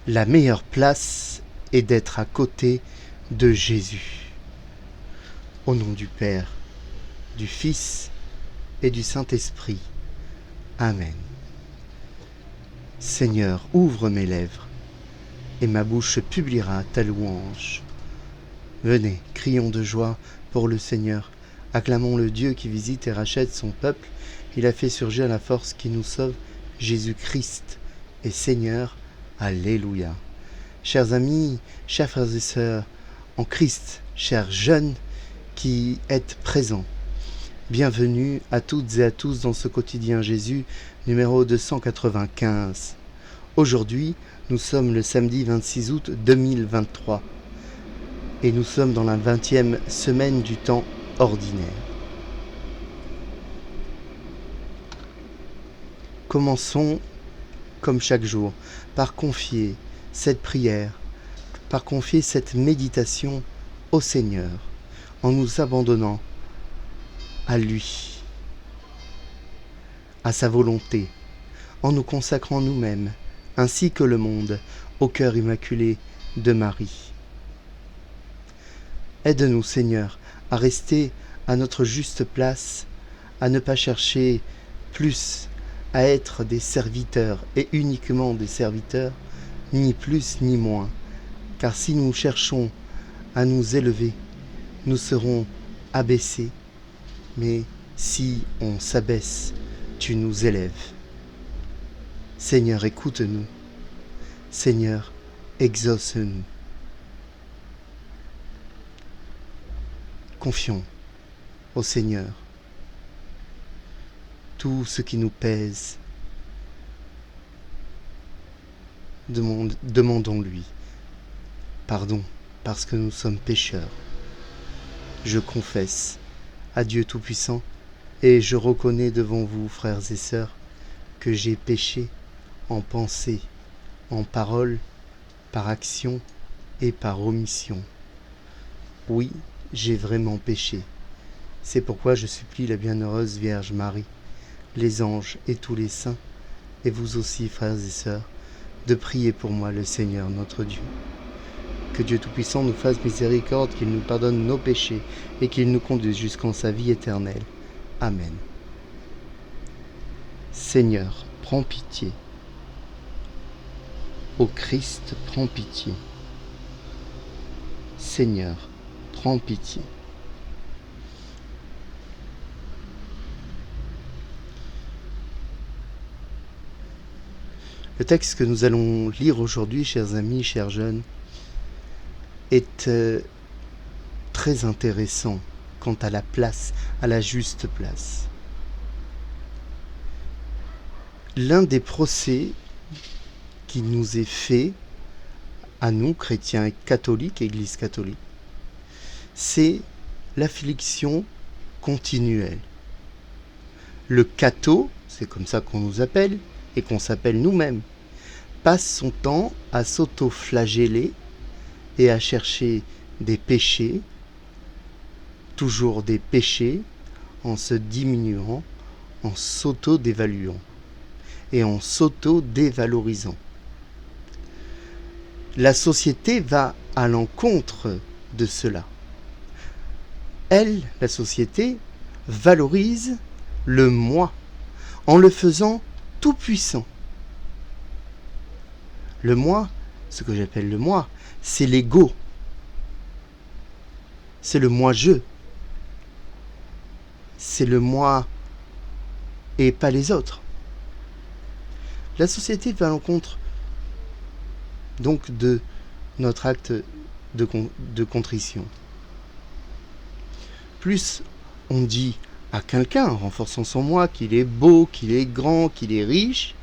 La meilleure place est d'être à côté de Jésus. Au nom du Père, du Fils et du Saint-Esprit. Amen. Seigneur, ouvre mes lèvres, et ma bouche publiera ta louange. Venez, crions de joie pour le Seigneur. Acclamons le Dieu qui visite et rachète son peuple. Il a fait surgir la force qui nous sauve. Jésus-Christ est Seigneur. Alléluia. Chers amis, chers frères et sœurs, en Christ, chers jeunes qui êtes présents, bienvenue à toutes et à tous dans ce quotidien Jésus, numéro 295. Aujourd'hui, nous sommes le samedi 26 août 2023 et nous sommes dans la 20e semaine du temps ordinaire. Commençons, comme chaque jour, par confier cette prière, par confier cette méditation au Seigneur, en nous abandonnant à lui, à sa volonté, en nous consacrant nous-mêmes, ainsi que le monde, au cœur immaculé de Marie. Aide-nous, Seigneur, à rester à notre juste place, à ne pas chercher plus à être des serviteurs et uniquement des serviteurs, ni plus ni moins, car si nous cherchons à nous élever, nous serons abaissés, mais si on s'abaisse, tu nous élèves. Seigneur, écoute-nous. Seigneur, exauce-nous. Confions au Seigneur tout ce qui nous pèse. Demandons-lui pardon parce que nous sommes pécheurs. Je confesse à Dieu Tout-Puissant et je reconnais devant vous, frères et sœurs, que j'ai péché en pensée, en parole, par action et par omission. Oui, j'ai vraiment péché. C'est pourquoi je supplie la bienheureuse Vierge Marie, les anges et tous les saints, et vous aussi, frères et sœurs, de prier pour moi le Seigneur notre Dieu. Que Dieu Tout-Puissant nous fasse miséricorde, qu'il nous pardonne nos péchés et qu'il nous conduise jusqu'en sa vie éternelle. Amen. Seigneur, prends pitié. Ô Christ, prends pitié. Seigneur, prends pitié. Le texte que nous allons lire aujourd'hui, chers amis, chers jeunes, est très intéressant quant à la place, à la juste place. L'un des procès qui nous est fait à nous, chrétiens et catholiques, Église catholique, c'est l'affliction continuelle. Le catho, c'est comme ça qu'on nous appelle, et qu'on s'appelle nous-mêmes, passe son temps à s'auto-flageller et à chercher des péchés, toujours des péchés, en se diminuant, en s'auto-dévaluant et en s'auto-dévalorisant. La société va à l'encontre de cela. Elle, la société, valorise le moi en le faisant tout puissant. Le moi, ce que j'appelle le moi, c'est l'ego. C'est le moi-je. C'est le moi et pas les autres. La société va à l'encontre donc de notre acte de contrition. Plus on dit à quelqu'un, en renforçant son moi, qu'il est beau, qu'il est grand, qu'il est riche,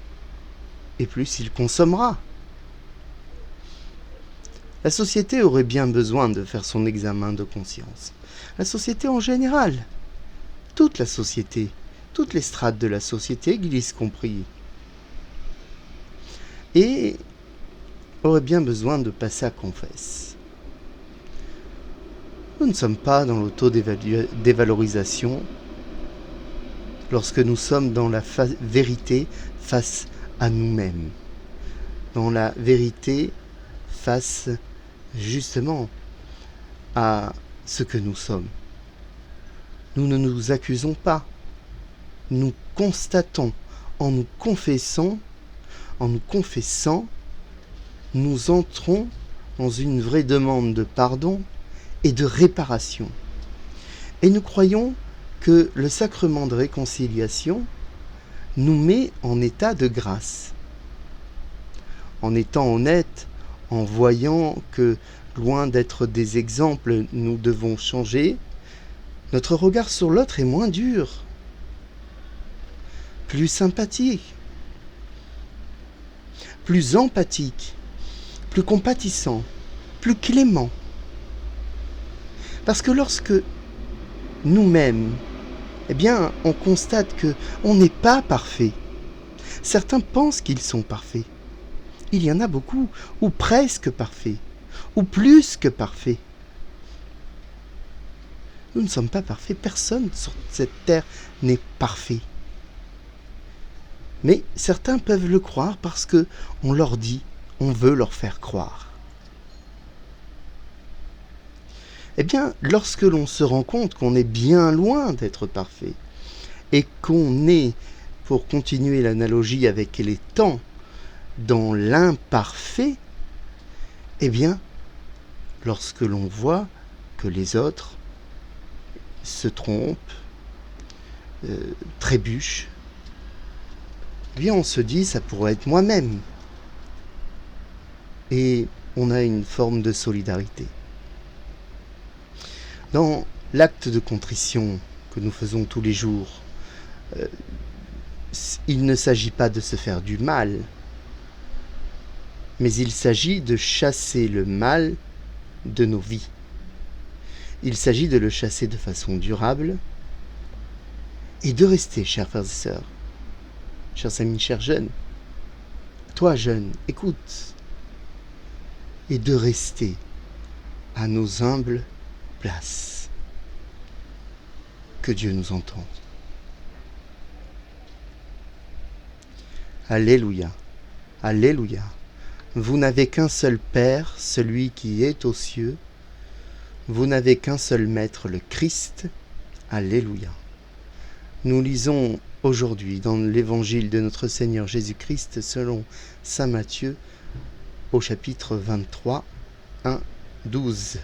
et plus il consommera. La société aurait bien besoin de faire son examen de conscience. La société en général, toute la société, toutes les strates de la société, Église compris, et aurait bien besoin de passer à confesse. Nous ne sommes pas dans l'auto-dévalorisation lorsque nous sommes dans la vérité face à nous-mêmes. dans la vérité face justement à ce que nous sommes. Nous ne nous accusons pas, nous constatons en nous confessant, nous entrons dans une vraie demande de pardon et de réparation. Et nous croyons que le sacrement de réconciliation nous met en état de grâce. En étant honnête, en voyant que, loin d'être des exemples, nous devons changer, notre regard sur l'autre est moins dur, plus sympathique, plus empathique, plus compatissant, plus clément. Parce que lorsque nous-mêmes, on constate qu'on n'est pas parfait. Certains pensent qu'ils sont parfaits. Il y en a beaucoup, ou presque parfaits, ou plus que parfaits. Nous ne sommes pas parfaits, personne sur cette terre n'est parfait. Mais certains peuvent le croire parce qu'on leur dit, on veut leur faire croire. Lorsque l'on se rend compte qu'on est bien loin d'être parfait, et qu'on est, pour continuer l'analogie avec les temps, dans l'imparfait, lorsque l'on voit que les autres se trompent, trébuchent, on se dit ça pourrait être moi-même. Et on a une forme de solidarité. Dans l'acte de contrition que nous faisons tous les jours, il ne s'agit pas de se faire du mal, mais il s'agit de chasser le mal de nos vies. Il s'agit de le chasser de façon durable et de rester, chers frères et sœurs, chers amis, chers jeunes, toi jeune, écoute, et de rester à nos humbles places. Que Dieu nous entende. Alléluia, Alléluia. Vous n'avez qu'un seul Père, celui qui est aux cieux. Vous n'avez qu'un seul Maître, le Christ. Alléluia. Nous lisons aujourd'hui dans l'évangile de notre Seigneur Jésus-Christ selon saint Matthieu au chapitre 23, 1, 12.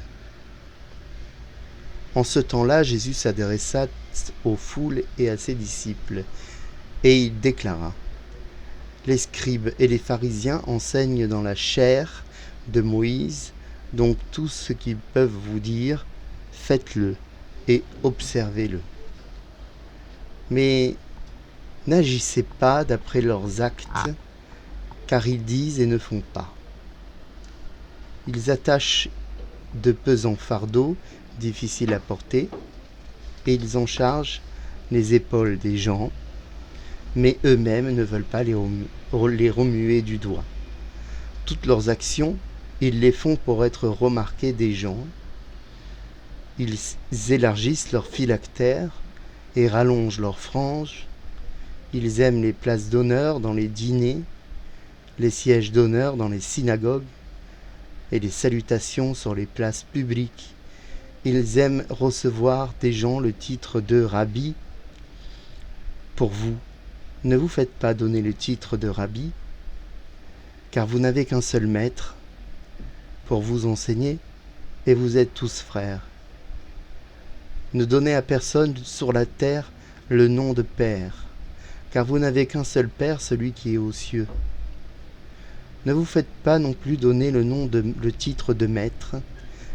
En ce temps-là, Jésus s'adressa aux foules et à ses disciples, et il déclara : les scribes et les pharisiens enseignent dans la chair de Moïse, donc tout ce qu'ils peuvent vous dire, faites-le et observez-le. Mais n'agissez pas d'après leurs actes, car ils disent et ne font pas. Ils attachent de pesants fardeaux difficiles à porter, et ils en chargent les épaules des gens, mais eux-mêmes ne veulent pas les remuer du doigt. Toutes leurs actions, ils les font pour être remarqués des gens. Ils élargissent leurs phylactères et rallongent leurs franges. Ils aiment les places d'honneur dans les dîners, les sièges d'honneur dans les synagogues et les salutations sur les places publiques. Ils aiment recevoir des gens le titre de rabbi. Pour vous, ne vous faites pas donner le titre de rabbi, car vous n'avez qu'un seul maître pour vous enseigner, et vous êtes tous frères. Ne donnez à personne sur la terre le nom de Père, car vous n'avez qu'un seul Père, celui qui est aux cieux. Ne vous faites pas non plus donner le titre de Maître,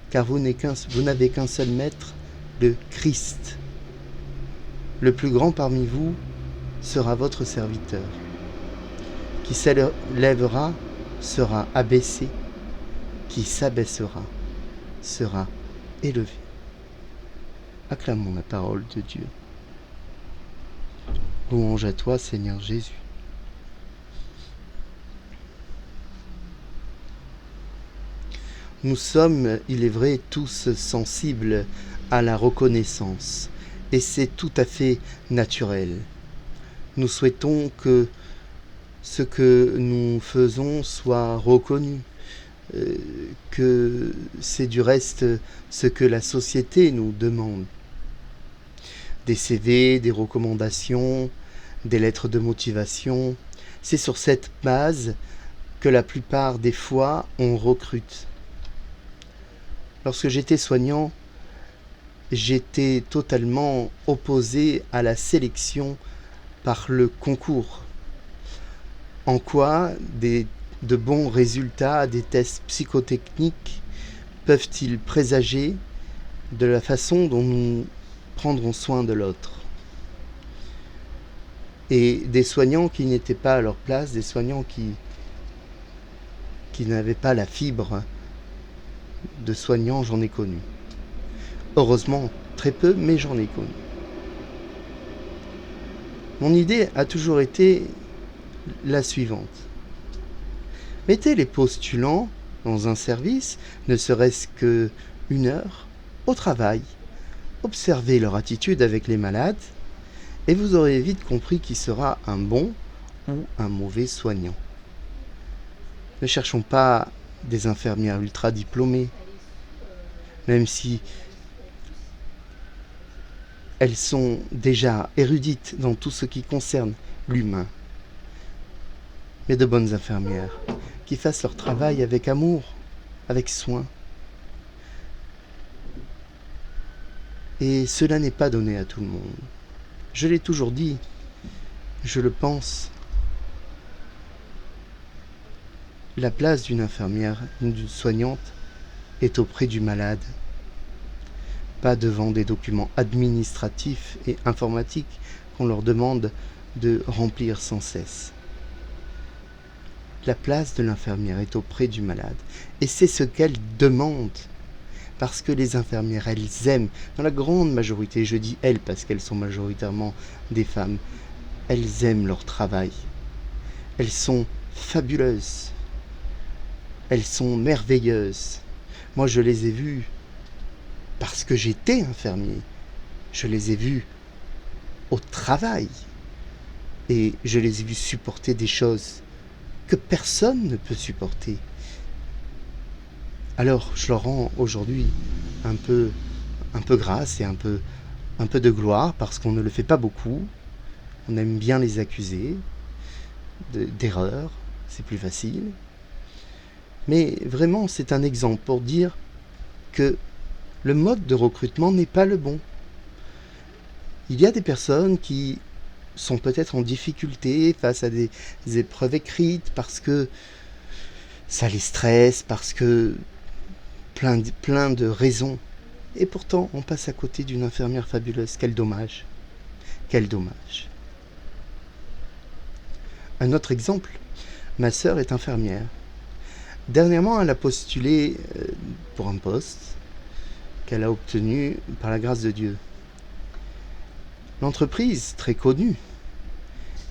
car vous n'avez qu'un seul Maître, le Christ. Le plus grand parmi vous sera votre serviteur. Qui s'élèvera sera abaissé, qui s'abaissera sera élevé. Acclamons la parole de Dieu. Louange à toi, Seigneur Jésus. Nous sommes, il est vrai, tous sensibles à la reconnaissance, et c'est tout à fait naturel. Nous souhaitons que ce que nous faisons soit reconnu, que c'est du reste ce que la société nous demande. Des CV, des recommandations, des lettres de motivation. C'est sur cette base que la plupart des fois on recrute. Lorsque j'étais soignant, j'étais totalement opposé à la sélection par le concours. En quoi de bons résultats des tests psychotechniques peuvent-ils présager de la façon dont nous prendrons soin de l'autre? Et des soignants qui n'étaient pas à leur place, des soignants qui n'avaient pas la fibre de soignants, j'en ai connu. Heureusement, très peu, mais j'en ai connu. Mon idée a toujours été la suivante. Mettez les postulants dans un service, ne serait-ce qu'1 heure, au travail. Observez leur attitude avec les malades et vous aurez vite compris qui sera un bon ou un mauvais soignant. Ne cherchons pas des infirmières ultra diplômées, même si elles sont déjà érudites dans tout ce qui concerne l'humain, mais de bonnes infirmières qui fassent leur travail avec amour, avec soin. Et cela n'est pas donné à tout le monde. Je l'ai toujours dit, je le pense. La place d'une infirmière, d'une soignante, est auprès du malade, pas devant des documents administratifs et informatiques qu'on leur demande de remplir sans cesse. La place de l'infirmière est auprès du malade, et c'est ce qu'elle demande, parce que les infirmières, elles aiment, dans la grande majorité, je dis elles parce qu'elles sont majoritairement des femmes, elles aiment leur travail. Elles sont fabuleuses. Elles sont merveilleuses. Moi, je les ai vues parce que j'étais infirmier. Je les ai vues au travail. Et je les ai vues supporter des choses que personne ne peut supporter. Alors, je leur rends aujourd'hui un peu grâce et un peu de gloire parce qu'on ne le fait pas beaucoup. On aime bien les accuser d'erreurs, c'est plus facile. Mais vraiment, c'est un exemple pour dire que le mode de recrutement n'est pas le bon. Il y a des personnes qui sont peut-être en difficulté face à des épreuves écrites parce que ça les stresse, parce que plein de raisons. Et pourtant, on passe à côté d'une infirmière fabuleuse. Quel dommage. Quel dommage. Un autre exemple, ma sœur est infirmière. Dernièrement, elle a postulé pour un poste qu'elle a obtenu par la grâce de Dieu. L'entreprise, très connue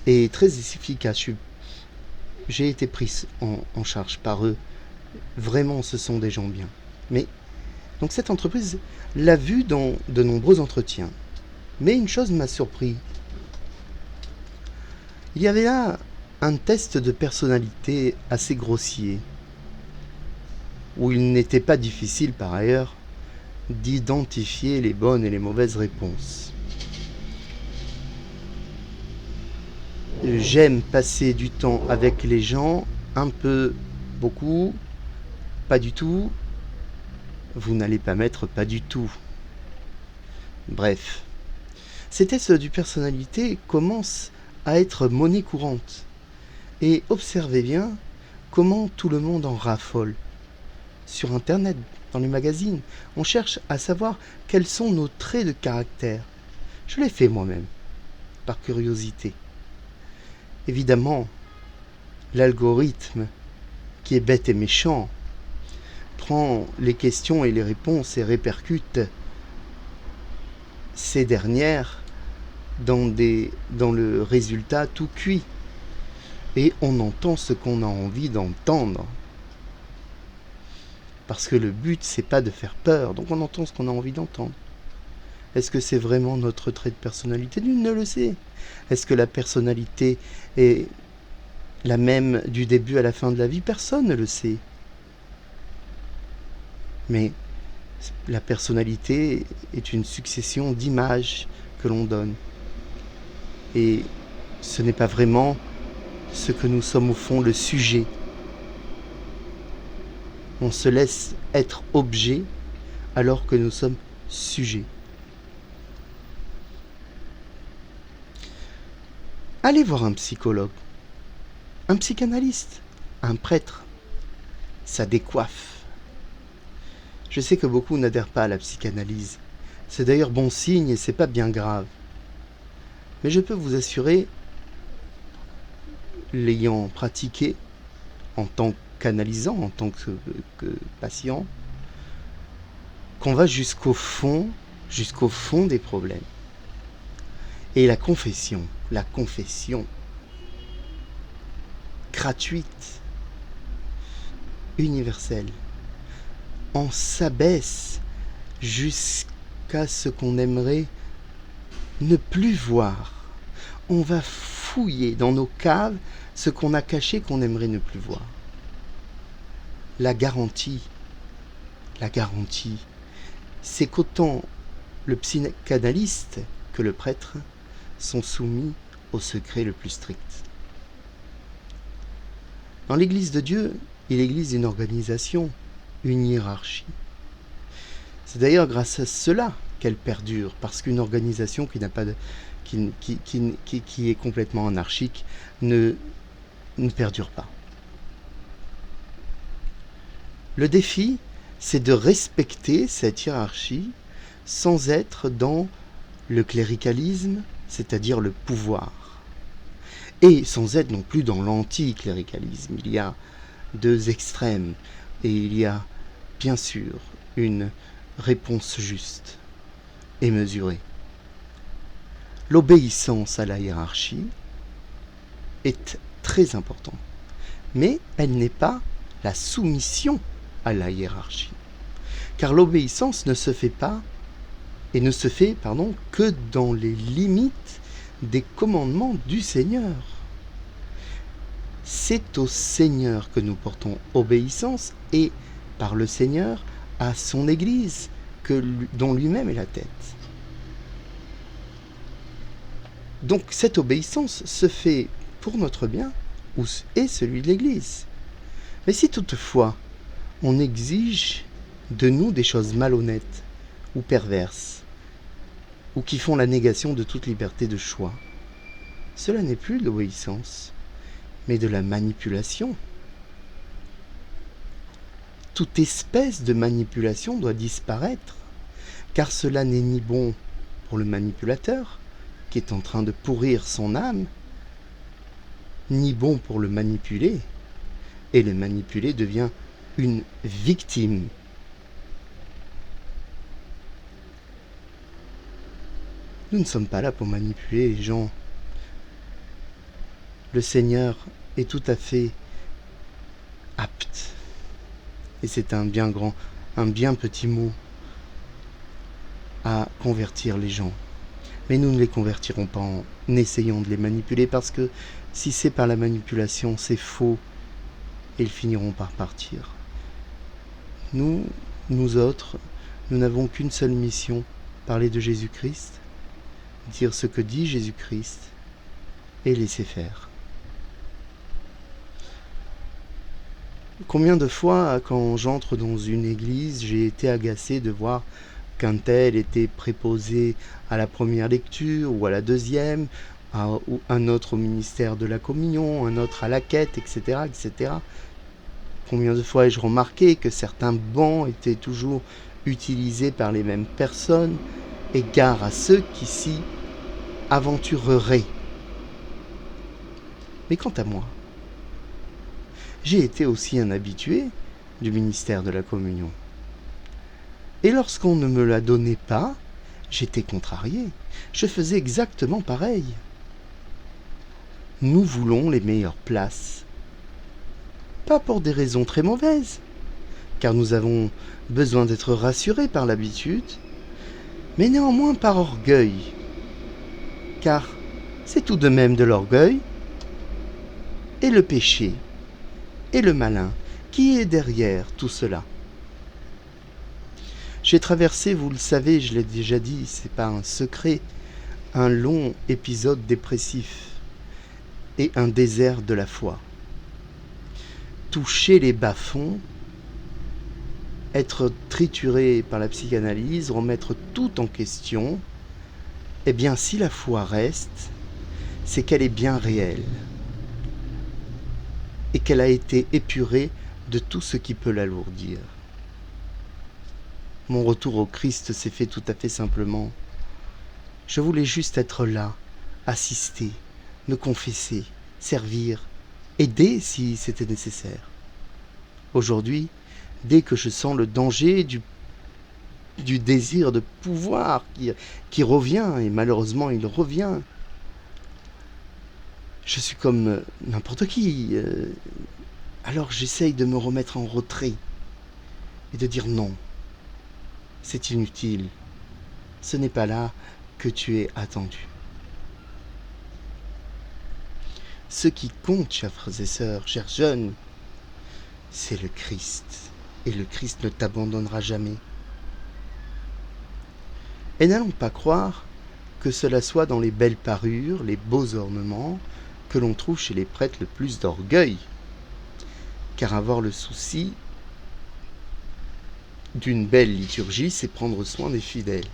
et très efficace, j'ai été prise en charge par eux. Vraiment, ce sont des gens bien. Mais donc cette entreprise l'a vue dans de nombreux entretiens. Mais une chose m'a surpris. Il y avait là un test de personnalité assez grossier, où il n'était pas difficile par ailleurs d'identifier les bonnes et les mauvaises réponses. J'aime passer du temps avec les gens, un peu, beaucoup, pas du tout. Vous n'allez pas mettre pas du tout. Bref, ces tests du personnalité commencent à être monnaie courante. Et observez bien comment tout le monde en raffole. Sur Internet, dans les magazines, on cherche à savoir quels sont nos traits de caractère. Je l'ai fait moi-même, par curiosité. Évidemment, l'algorithme, qui est bête et méchant, prend les questions et les réponses et répercute ces dernières dans le résultat tout cuit. Et on entend ce qu'on a envie d'entendre. Parce que le but, c'est pas de faire peur, donc on entend ce qu'on a envie d'entendre. Est-ce que c'est vraiment notre trait de personnalité? Nul ne le sait. Est-ce que la personnalité est la même du début à la fin de la vie, personne ne le sait. Mais la personnalité est une succession d'images que l'on donne. Et ce n'est pas vraiment ce que nous sommes au fond, le sujet. On se laisse être objet alors que nous sommes sujets. Allez voir un psychologue, un psychanalyste, un prêtre. Ça décoiffe. Je sais que beaucoup n'adhèrent pas à la psychanalyse. C'est d'ailleurs bon signe et c'est pas bien grave. Mais je peux vous assurer, l'ayant pratiqué en tant qu'analysant, en tant que patient, qu'on va jusqu'au fond des problèmes. Et la confession gratuite, universelle, on s'abaisse jusqu'à ce qu'on aimerait ne plus voir. On va fouiller dans nos caves ce qu'on a caché qu'on aimerait ne plus voir. La garantie, c'est qu'autant le psychanalyste que le prêtre sont soumis au secret le plus strict. Dans l'Église de Dieu, il existe une organisation, une hiérarchie. C'est d'ailleurs grâce à cela qu'elle perdure, parce qu'une organisation qui n'a pas de, qui est complètement anarchique ne perdure pas. Le défi, c'est de respecter cette hiérarchie sans être dans le cléricalisme, c'est-à-dire le pouvoir, et sans être non plus dans l'anticléricalisme. Il y a deux extrêmes, et il y a bien sûr une réponse juste et mesurée. L'obéissance à la hiérarchie est très importante, mais elle n'est pas la soumission à la hiérarchie. Car l'obéissance ne se fait pas, que dans les limites des commandements du Seigneur. C'est au Seigneur que nous portons obéissance et par le Seigneur à son Église dont lui-même est la tête. Donc cette obéissance se fait pour notre bien et celui de l'Église. Mais si toutefois on exige de nous des choses malhonnêtes ou perverses, ou qui font la négation de toute liberté de choix, cela n'est plus de l'obéissance, mais de la manipulation. Toute espèce de manipulation doit disparaître, car cela n'est ni bon pour le manipulateur, qui est en train de pourrir son âme, ni bon pour le manipulé, et le manipulé devient une victime. Nous ne sommes pas là pour manipuler les gens. Le Seigneur est tout à fait apte. Et c'est un bien petit mot à convertir les gens. Mais nous ne les convertirons pas en essayant de les manipuler, parce que si c'est par la manipulation, c'est faux et ils finiront par partir. Nous autres, nous n'avons qu'une seule mission, parler de Jésus-Christ, dire ce que dit Jésus-Christ et laisser faire. Combien de fois, quand j'entre dans une église, j'ai été agacé de voir qu'un tel était préposé à la première lecture ou à la deuxième, ou un autre au ministère de la communion, un autre à la quête, etc., etc. Combien de fois ai-je remarqué que certains bancs étaient toujours utilisés par les mêmes personnes, et gare à ceux qui s'y aventureraient. Mais quant à moi, j'ai été aussi un habitué du ministère de la communion. Et lorsqu'on ne me la donnait pas, j'étais contrarié. Je faisais exactement pareil. Nous voulons les meilleures places. Pas pour des raisons très mauvaises, car nous avons besoin d'être rassurés par l'habitude, mais néanmoins par orgueil. Car c'est tout de même de l'orgueil, et le péché, et le malin. Qui est derrière tout cela? J'ai traversé, vous le savez, je l'ai déjà dit, c'est pas un secret, un long épisode dépressif et un désert de la foi. Toucher les bas-fonds, être trituré par la psychanalyse, remettre tout en question, eh bien si la foi reste, c'est qu'elle est bien réelle et qu'elle a été épurée de tout ce qui peut l'alourdir. Mon retour au Christ s'est fait tout à fait simplement. Je voulais juste être là, assister, me confesser, servir, aider si c'était nécessaire. Aujourd'hui, dès que je sens le danger du désir de pouvoir qui revient, et malheureusement il revient, je suis comme n'importe qui. Alors j'essaye de me remettre en retrait et de dire non, c'est inutile, ce n'est pas là que tu es attendu. Ce qui compte, chers frères et sœurs, chers jeunes, c'est le Christ. Et le Christ ne t'abandonnera jamais. Et n'allons pas croire que cela soit dans les belles parures, les beaux ornements, que l'on trouve chez les prêtres le plus d'orgueil. Car avoir le souci d'une belle liturgie, c'est prendre soin des fidèles.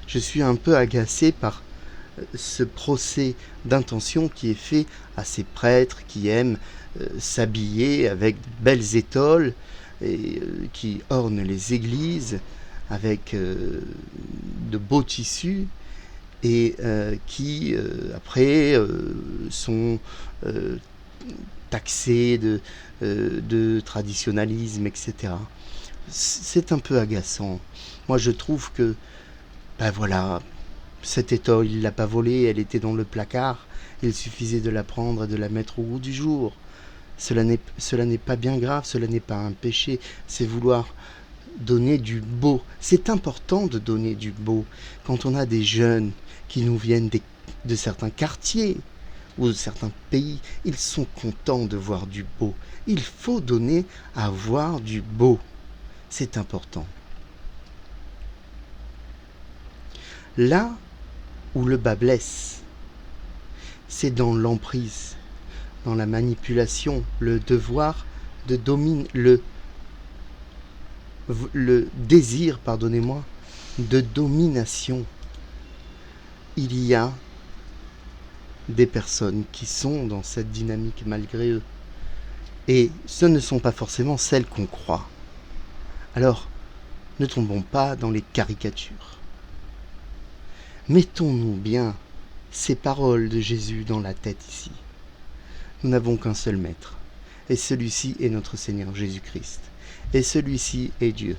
Je suis un peu agacé par ce procès d'intention qui est fait à ces prêtres qui aiment s'habiller avec de belles étoles et qui ornent les églises avec de beaux tissus et qui après sont taxés de traditionnalisme, etc. C'est un peu agaçant. Moi je trouve que, ben voilà, cette étole, il ne l'a pas volée, elle était dans le placard, il suffisait de la prendre et de la mettre au goût du jour. Cela n'est pas bien grave, cela n'est pas un péché, c'est vouloir donner du beau. C'est important de donner du beau. Quand on a des jeunes qui nous viennent de certains quartiers ou de certains pays, ils sont contents de voir du beau. Il faut donner à voir du beau. C'est important. Là où le bas blesse, c'est dans l'emprise, dans la manipulation, le devoir de dominer, le désir, pardonnez-moi, de domination. Il y a des personnes qui sont dans cette dynamique malgré eux. Et ce ne sont pas forcément celles qu'on croit. Alors, ne tombons pas dans les caricatures. Mettons-nous bien ces paroles de Jésus dans la tête ici. Nous n'avons qu'un seul maître, et celui-ci est notre Seigneur Jésus-Christ, et celui-ci est Dieu.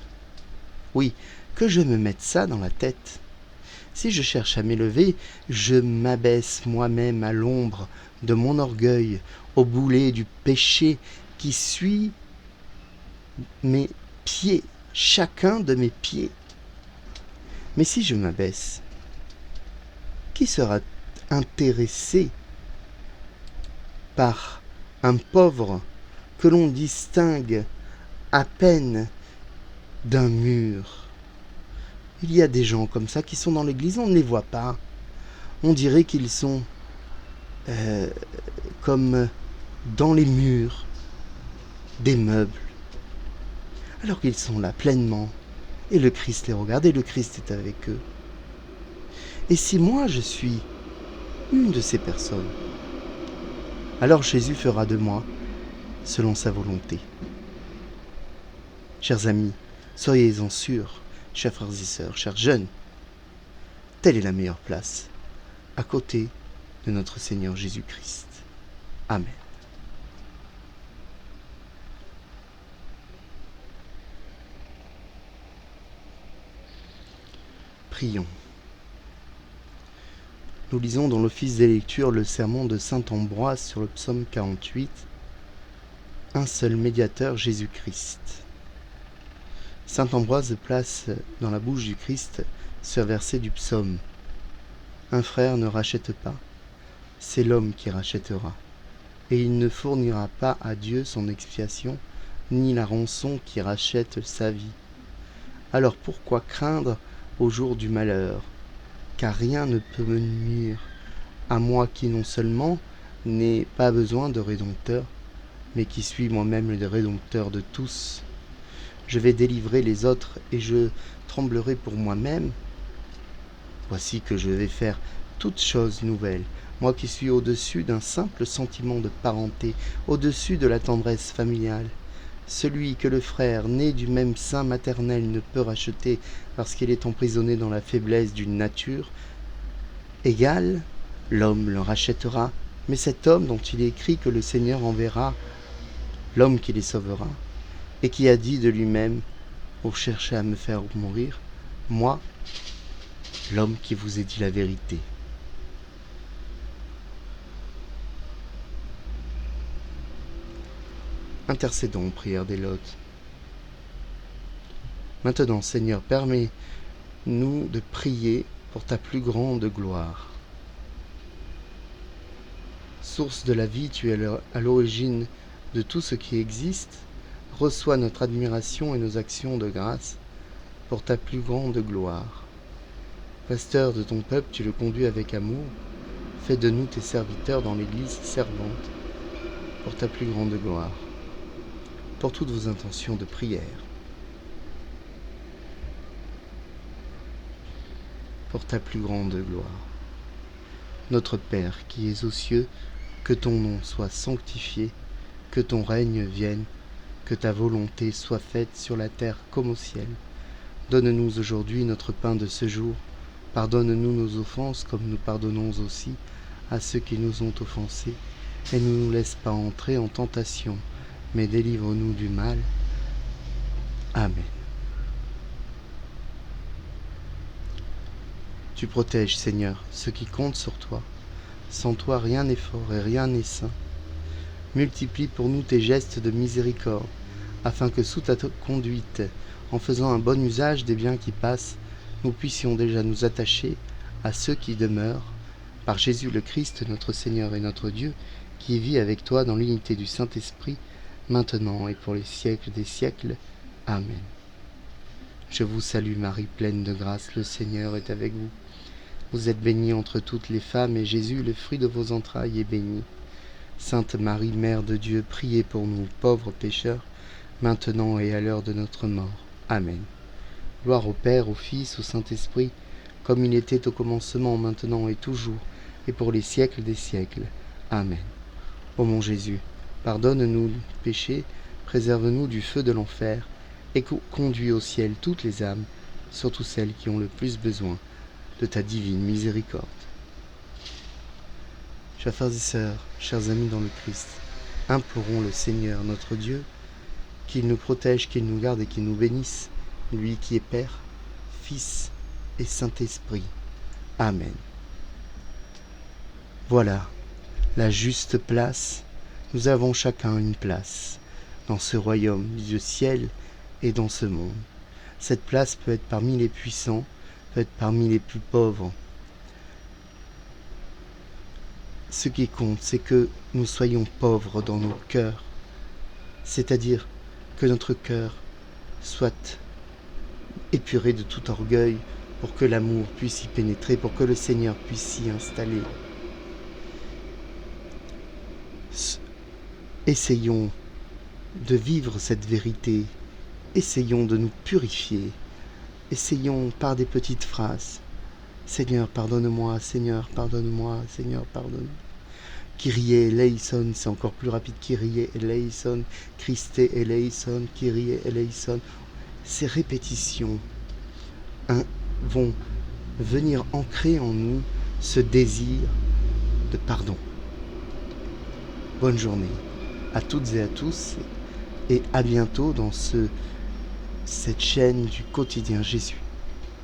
Oui, que je me mette ça dans la tête. Si je cherche à m'élever, je m'abaisse moi-même à l'ombre de mon orgueil, au boulet du péché qui suit mes pieds, chacun de mes pieds. Mais si je m'abaisse, qui sera intéressé par un pauvre que l'on distingue à peine d'un mur? Il y a des gens comme ça qui sont dans l'église, on ne les voit pas. On dirait qu'ils sont comme dans les murs des meubles, alors qu'ils sont là pleinement. Et le Christ les regarde et le Christ est avec eux. Et si moi je suis une de ces personnes, alors Jésus fera de moi selon sa volonté. Chers amis, soyez-en sûrs, chers frères et sœurs, chers jeunes, telle est la meilleure place, à côté de notre Seigneur Jésus-Christ. Amen. Prions. Nous lisons dans l'office des lectures le sermon de saint Ambroise sur le psaume 48, un seul médiateur, Jésus-Christ. Saint Ambroise place dans la bouche du Christ ce verset du psaume. Un frère ne rachète pas, c'est l'homme qui rachètera. et il ne fournira pas à Dieu son expiation, ni la rançon qui rachète sa vie. Alors pourquoi craindre au jour du malheur? Car rien ne peut me nuire, à moi qui non seulement n'ai pas besoin de rédempteur, mais qui suis moi-même le rédempteur de tous. Je vais délivrer les autres et je tremblerai pour moi-même. Voici que je vais faire toutes choses nouvelles, moi qui suis au-dessus d'un simple sentiment de parenté, au-dessus de la tendresse familiale. Celui que le frère, né du même sein maternel, ne peut racheter parce qu'il est emprisonné dans la faiblesse d'une nature égale, l'homme le rachètera, mais cet homme dont il est écrit que le Seigneur enverra l'homme qui les sauvera, et qui a dit de lui-même, vous cherchez à me faire mourir, moi, l'homme qui vous ai dit la vérité. Intercédons, prière des Lotes. Maintenant, Seigneur, permets-nous de prier pour ta plus grande gloire. Source de la vie, tu es à l'origine de tout ce qui existe. Reçois notre admiration et nos actions de grâce pour ta plus grande gloire. Pasteur de ton peuple, tu le conduis avec amour. Fais de nous tes serviteurs dans l'Église servante pour ta plus grande gloire. Pour toutes vos intentions de prière. Pour ta plus grande gloire. Notre Père qui es aux cieux, que ton nom soit sanctifié, que ton règne vienne, que ta volonté soit faite sur la terre comme au ciel. Donne-nous aujourd'hui notre pain de ce jour. Pardonne-nous nos offenses comme nous pardonnons aussi à ceux qui nous ont offensés. Et ne nous laisse pas entrer en tentation, mais délivre-nous du mal. Amen. Tu protèges, Seigneur, ceux qui comptent sur toi. Sans toi, rien n'est fort et rien n'est saint. Multiplie pour nous tes gestes de miséricorde, afin que sous ta conduite, en faisant un bon usage des biens qui passent, nous puissions déjà nous attacher à ceux qui demeurent, par Jésus le Christ, notre Seigneur et notre Dieu, qui vit avec toi dans l'unité du Saint-Esprit, maintenant et pour les siècles des siècles. Amen. Je vous salue Marie, pleine de grâce, le Seigneur est avec vous. Vous êtes bénie entre toutes les femmes, et Jésus, le fruit de vos entrailles, est béni. Sainte Marie, Mère de Dieu, priez pour nous, pauvres pécheurs, maintenant et à l'heure de notre mort. Amen. Gloire au Père, au Fils, au Saint-Esprit, comme il était au commencement, maintenant et toujours, et pour les siècles des siècles. Amen. Ô mon Jésus, pardonne-nous nos péchés, préserve-nous du feu de l'enfer, et conduis au ciel toutes les âmes, surtout celles qui ont le plus besoin de ta divine miséricorde. Chers frères et sœurs, chers amis dans le Christ, implorons le Seigneur notre Dieu, qu'il nous protège, qu'il nous garde et qu'il nous bénisse, lui qui est Père, Fils et Saint-Esprit. Amen. Voilà, la juste place, nous avons chacun une place dans ce royaume du ciel et dans ce monde. Cette place peut être parmi les puissants, peut être parmi les plus pauvres. Ce qui compte, c'est que nous soyons pauvres dans nos cœurs, c'est-à-dire que notre cœur soit épuré de tout orgueil pour que l'amour puisse y pénétrer, pour que le Seigneur puisse s'y installer. Essayons de vivre cette vérité, essayons de nous purifier, essayons par des petites phrases. Seigneur, pardonne-moi, Seigneur, pardonne-moi, Seigneur, pardonne. Kyrie eleison, c'est encore plus rapide. Kyrie eleison, Christe eleison, Kyrie eleison. Ces répétitions vont venir ancrer en nous ce désir de pardon. Bonne journée à toutes et à tous, et à bientôt dans cette chaîne du quotidien Jésus.